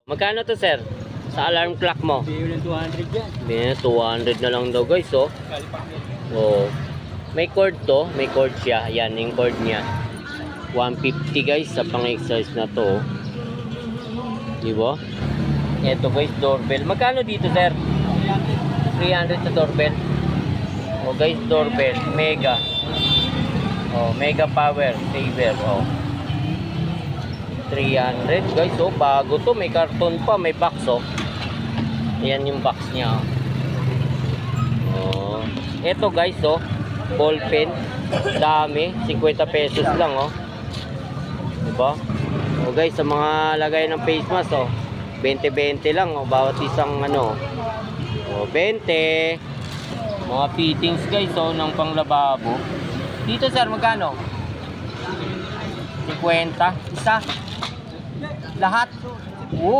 Magkano to, sir? Sa alarm clock mo? Bigyan ng 200 yan. May 200 na lang daw, guys, oh. Oh. May cord to, may cord siya. Yan, yung cord niya. 150, guys, sa pang-exercise na to, oh. Di ba? Ito, guys, doorbell. Magkano dito, sir? 300 sa doorbell. Oh, guys, doorbell. Mega. Oh, mega power saver, oh. 300, guys, oh. Bago to. May karton pa, may box, oh. Ayan yung box niya, oh. Ito, guys, oh. Ball pen. Dami. 50 pesos lang, oh. Diba? Oh, guys, sa mga lagay ng face mask, oh. 20-20 lang, oh. Bawat isang, ano. Oh, 20. Mga fittings, guys, oh, ng panglababo. Dito, sir, magkano? 50. Isa. Lahat. Oo.